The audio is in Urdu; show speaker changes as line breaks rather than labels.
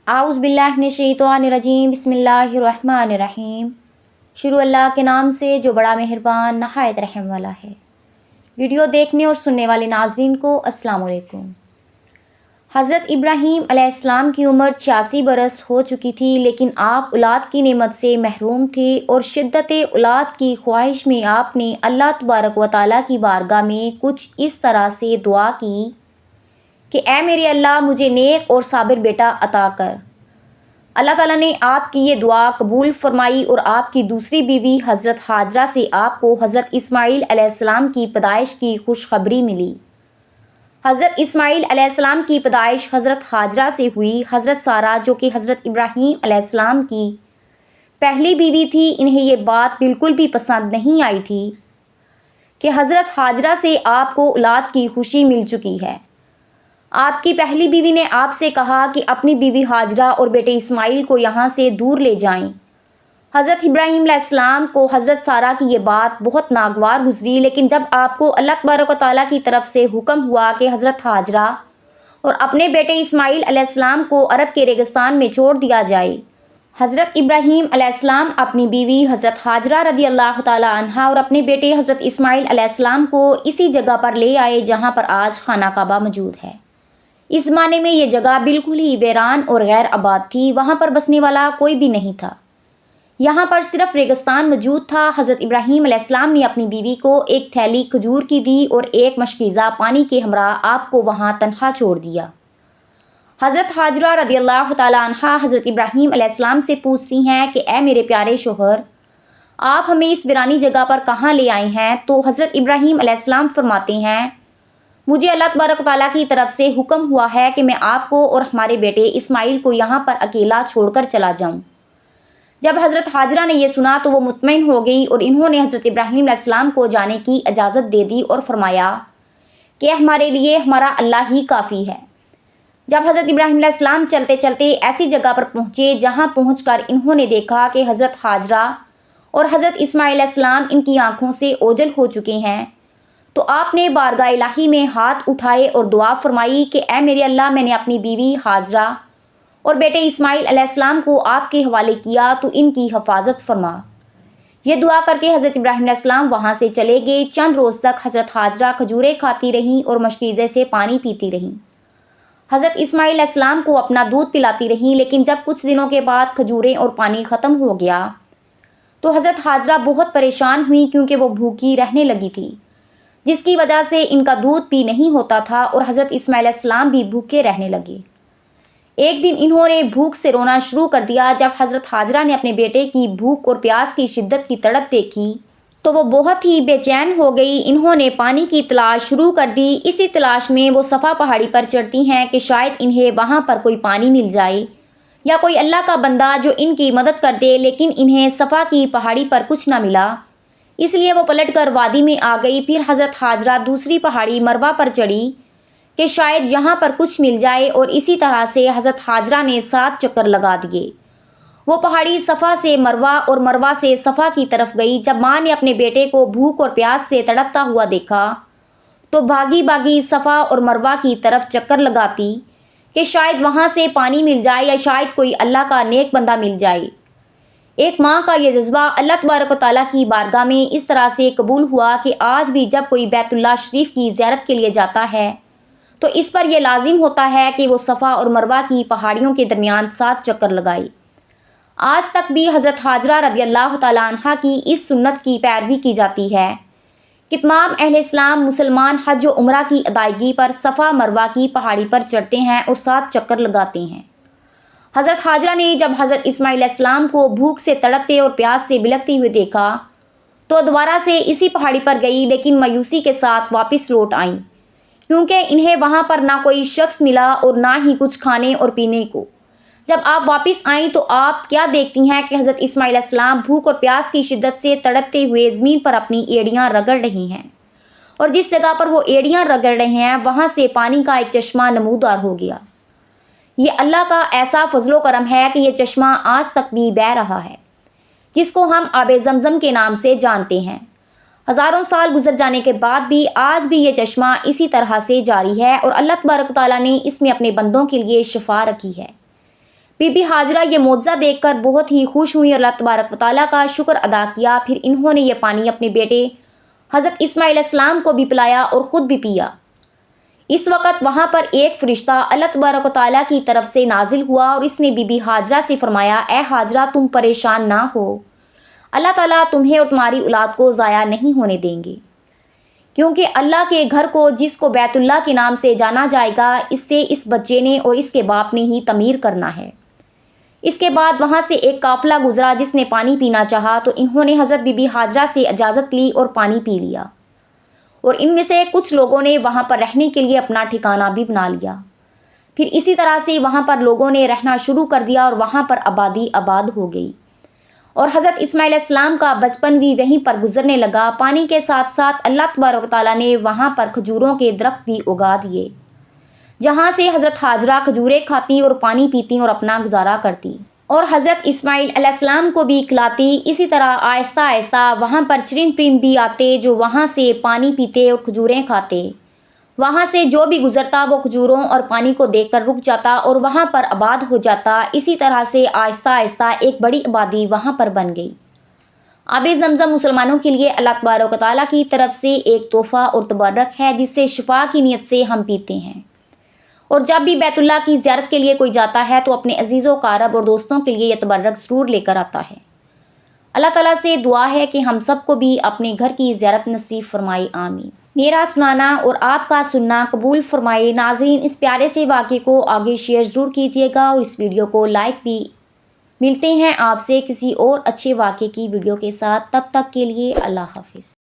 اعوذ باللہ من الشیطان الرجیم، بسم اللہ الرحمن الرحیم۔ شروع اللہ کے نام سے جو بڑا مہربان نہایت رحم والا ہے۔ ویڈیو دیکھنے اور سننے والے ناظرین کو السلام علیکم۔ حضرت ابراہیم علیہ السلام کی عمر 86 برس ہو چکی تھی، لیکن آپ اولاد کی نعمت سے محروم تھے اور شدت اولاد کی خواہش میں آپ نے اللہ تبارک و تعالیٰ کی بارگاہ میں کچھ اس طرح سے دعا کی کہ اے میرے اللہ، مجھے نیک اور صابر بیٹا عطا کر۔ اللہ تعالیٰ نے آپ کی یہ دعا قبول فرمائی اور آپ کی دوسری بیوی حضرت ہاجرہ سے آپ کو حضرت اسماعیل علیہ السلام کی پیدائش کی خوشخبری ملی۔ حضرت اسماعیل علیہ السلام کی پیدائش حضرت ہاجرہ سے ہوئی۔ حضرت سارہ، جو کہ حضرت ابراہیم علیہ السلام کی پہلی بیوی تھی، انہیں یہ بات بالکل بھی پسند نہیں آئی تھی کہ حضرت ہاجرہ سے آپ کو اولاد کی خوشی مل چکی ہے۔ آپ کی پہلی بیوی نے آپ سے کہا کہ اپنی بیوی ہاجرہ اور بیٹے اسماعیل کو یہاں سے دور لے جائیں۔ حضرت ابراہیم علیہ السلام کو حضرت سارہ کی یہ بات بہت ناگوار گزری، لیکن جب آپ کو اللہ تبارک و تعالیٰ کی طرف سے حکم ہوا کہ حضرت ہاجرہ اور اپنے بیٹے اسماعیل علیہ السلام کو عرب کے ریگستان میں چھوڑ دیا جائے، حضرت ابراہیم علیہ السلام اپنی بیوی حضرت ہاجرہ رضی اللہ تعالیٰ عنہا اور اپنے بیٹے حضرت اسماعیل علیہ السلام کو اسی جگہ پر لے آئے جہاں پر آج خانہ کعبہ موجود ہے۔ اس زمانے میں یہ جگہ بالکل ہی ویران اور غیر آباد تھی، وہاں پر بسنے والا کوئی بھی نہیں تھا، یہاں پر صرف ریگستان موجود تھا۔ حضرت ابراہیم علیہ السلام نے اپنی بیوی کو ایک تھیلی کھجور کی دی اور ایک مشکیزہ پانی کے ہمراہ آپ کو وہاں تنہا چھوڑ دیا۔ حضرت ہاجرہ رضی اللہ تعالیٰ عنہا حضرت ابراہیم علیہ السلام سے پوچھتی ہیں کہ اے میرے پیارے شوہر، آپ ہمیں اس ویرانی جگہ پر کہاں لے آئے ہیں؟ تو حضرت ابراہیم علیہ السلام فرماتے ہیں، مجھے اللہ تبارک و تعالیٰ کی طرف سے حکم ہوا ہے کہ میں آپ کو اور ہمارے بیٹے اسماعیل کو یہاں پر اکیلا چھوڑ کر چلا جاؤں۔ جب حضرت ہاجرہ نے یہ سنا تو وہ مطمئن ہو گئی اور انہوں نے حضرت ابراہیم علیہ السلام کو جانے کی اجازت دے دی اور فرمایا کہ ہمارے لیے ہمارا اللہ ہی کافی ہے۔ جب حضرت ابراہیم علیہ السلام چلتے چلتے ایسی جگہ پر پہنچے جہاں پہنچ کر انہوں نے دیکھا کہ حضرت ہاجرہ اور حضرت اسماعیل علیہ السلام ان کی آنکھوں سے اوجھل ہو چکے ہیں، تو آپ نے بارگاہ الہی میں ہاتھ اٹھائے اور دعا فرمائی کہ اے میرے اللہ، میں نے اپنی بیوی ہاجرہ اور بیٹے اسماعیل علیہ السلام کو آپ کے حوالے کیا، تو ان کی حفاظت فرما۔ یہ دعا کر کے حضرت ابراہیم علیہ السلام وہاں سے چلے گئے۔ چند روز تک حضرت ہاجرہ کھجوریں کھاتی رہیں اور مشکیزے سے پانی پیتی رہیں۔ حضرت اسماعیل علیہ السلام کو اپنا دودھ پلاتی رہیں، لیکن جب کچھ دنوں کے بعد کھجوریں اور پانی ختم ہو گیا تو حضرت ہاجرہ بہت پریشان ہوئیں، کیونکہ وہ بھوکی رہنے لگی تھی، جس کی وجہ سے ان کا دودھ پی نہیں ہوتا تھا، اور حضرت اسماعیل علیہ السلام بھی بھوکے رہنے لگے۔ ایک دن انہوں نے بھوک سے رونا شروع کر دیا۔ جب حضرت ہاجرہ نے اپنے بیٹے کی بھوک اور پیاس کی شدت کی تڑپ دیکھی تو وہ بہت ہی بے چین ہو گئی۔ انہوں نے پانی کی تلاش شروع کر دی۔ اسی تلاش میں وہ صفا پہاڑی پر چڑھتی ہیں کہ شاید انہیں وہاں پر کوئی پانی مل جائے یا کوئی اللہ کا بندہ جو ان کی مدد کر دے، لیکن انہیں صفا کی پہاڑی پر کچھ نہ ملا، اس لیے وہ پلٹ کر وادی میں آ گئی۔ پھر حضرت ہاجرہ دوسری پہاڑی مروہ پر چڑھی کہ شاید یہاں پر کچھ مل جائے، اور اسی طرح سے حضرت ہاجرہ نے 7 چکر لگا دیے۔ وہ پہاڑی صفا سے مروہ اور مروہ سے صفا کی طرف گئی۔ جب ماں نے اپنے بیٹے کو بھوک اور پیاس سے تڑپتا ہوا دیکھا تو بھاگی بھاگی صفا اور مروہ کی طرف چکر لگاتی کہ شاید وہاں سے پانی مل جائے یا شاید کوئی اللہ کا نیک بندہ مل جائے۔ ایک ماں کا یہ جذبہ اللہ تبارک و تعالیٰ کی بارگاہ میں اس طرح سے قبول ہوا کہ آج بھی جب کوئی بیت اللہ شریف کی زیارت کے لیے جاتا ہے تو اس پر یہ لازم ہوتا ہے کہ وہ صفا اور مروہ کی پہاڑیوں کے درمیان 7 چکر لگائے۔ آج تک بھی حضرت ہاجرہ رضی اللہ تعالیٰ عنہا کی اس سنت کی پیروی کی جاتی ہے کہ تمام اہل اسلام مسلمان حج و عمرہ کی ادائیگی پر صفا مروہ کی پہاڑی پر چڑھتے ہیں اور 7 چکر لگاتے ہیں۔ حضرت ہاجرہ نے جب حضرت اسماعیل علیہ السلام کو بھوک سے تڑپتے اور پیاس سے بلکتے ہوئے دیکھا تو دوبارہ سے اسی پہاڑی پر گئی، لیکن مایوسی کے ساتھ واپس لوٹ آئیں، کیونکہ انہیں وہاں پر نہ کوئی شخص ملا اور نہ ہی کچھ کھانے اور پینے کو۔ جب آپ واپس آئیں تو آپ کیا دیکھتی ہیں کہ حضرت اسماعیل علیہ السلام بھوک اور پیاس کی شدت سے تڑپتے ہوئے زمین پر اپنی ایڑیاں رگڑ رہے ہیں، اور جس جگہ پر وہ ایڑیاں رگڑ رہے ہیں وہاں سے پانی کا ایک چشمہ نمودار ہو گیا۔ یہ اللہ کا ایسا فضل و کرم ہے کہ یہ چشمہ آج تک بھی بہہ رہا ہے، جس کو ہم آب زمزم کے نام سے جانتے ہیں۔ ہزاروں سال گزر جانے کے بعد بھی آج بھی یہ چشمہ اسی طرح سے جاری ہے، اور اللہ تبارک و تعالیٰ نے اس میں اپنے بندوں کے لیے شفا رکھی ہے۔ بی بی حاجرہ یہ معجزہ دیکھ کر بہت ہی خوش ہوئی اور اللہ تبارک و تعالیٰ کا شکر ادا کیا۔ پھر انہوں نے یہ پانی اپنے بیٹے حضرت اسماعیل علیہ السلام کو بھی پلایا اور خود بھی پیا۔ اس وقت وہاں پر ایک فرشتہ اللہ تبارک و تعالیٰ کی طرف سے نازل ہوا اور اس نے بی بی حاجرہ سے فرمایا، اے حاجرہ تم پریشان نہ ہو، اللہ تعالیٰ تمہیں اور تمہاری اولاد کو ضائع نہیں ہونے دیں گے، کیونکہ اللہ کے گھر کو جس کو بیت اللہ کے نام سے جانا جائے گا اس سے اس بچے نے اور اس کے باپ نے ہی تعمیر کرنا ہے۔ اس کے بعد وہاں سے ایک قافلہ گزرا جس نے پانی پینا چاہا تو انہوں نے حضرت بی بی حاجرہ سے اجازت لی اور پانی پی لیا، اور ان میں سے کچھ لوگوں نے وہاں پر رہنے کے لیے اپنا ٹھکانہ بھی بنا لیا۔ پھر اسی طرح سے وہاں پر لوگوں نے رہنا شروع کر دیا اور وہاں پر آبادی آباد ہو گئی، اور حضرت اسماعیل علیہ السلام کا بچپن بھی وہیں پر گزرنے لگا۔ پانی کے ساتھ ساتھ اللہ تبارک و تعالیٰ نے وہاں پر کھجوروں کے درخت بھی اگا دیے، جہاں سے حضرت حاجرہ کھجوریں کھاتی اور پانی پیتی اور اپنا گزارا کرتی، اور حضرت اسماعیل علیہ السلام کو بھی کھلاتی۔ اسی طرح آہستہ آہستہ وہاں پر چرند پرند بھی آتے جو وہاں سے پانی پیتے اور کھجوریں کھاتے۔ وہاں سے جو بھی گزرتا وہ کھجوروں اور پانی کو دیکھ کر رک جاتا اور وہاں پر آباد ہو جاتا۔ اسی طرح سے آہستہ آہستہ ایک بڑی آبادی وہاں پر بن گئی۔ آب زمزم مسلمانوں کے لیے اللہ تبارک و تعالیٰ کی طرف سے ایک تحفہ اور تبرک ہے جس سے شفا کی نیت سے ہم پیتے ہیں، اور جب بھی بیت اللہ کی زیارت کے لیے کوئی جاتا ہے تو اپنے عزیز و اقارب اور دوستوں کے لیے یہ تبرک ضرور لے کر آتا ہے۔ اللہ تعالیٰ سے دعا ہے کہ ہم سب کو بھی اپنے گھر کی زیارت نصیب فرمائے، آمین۔ میرا سنانا اور آپ کا سننا قبول فرمائے۔ ناظرین، اس پیارے سے واقعے کو آگے شیئر ضرور کیجیے گا اور اس ویڈیو کو لائک بھی۔ ملتے ہیں آپ سے کسی اور اچھے واقعے کی ویڈیو کے ساتھ، تب تک کے لیے اللہ حافظ۔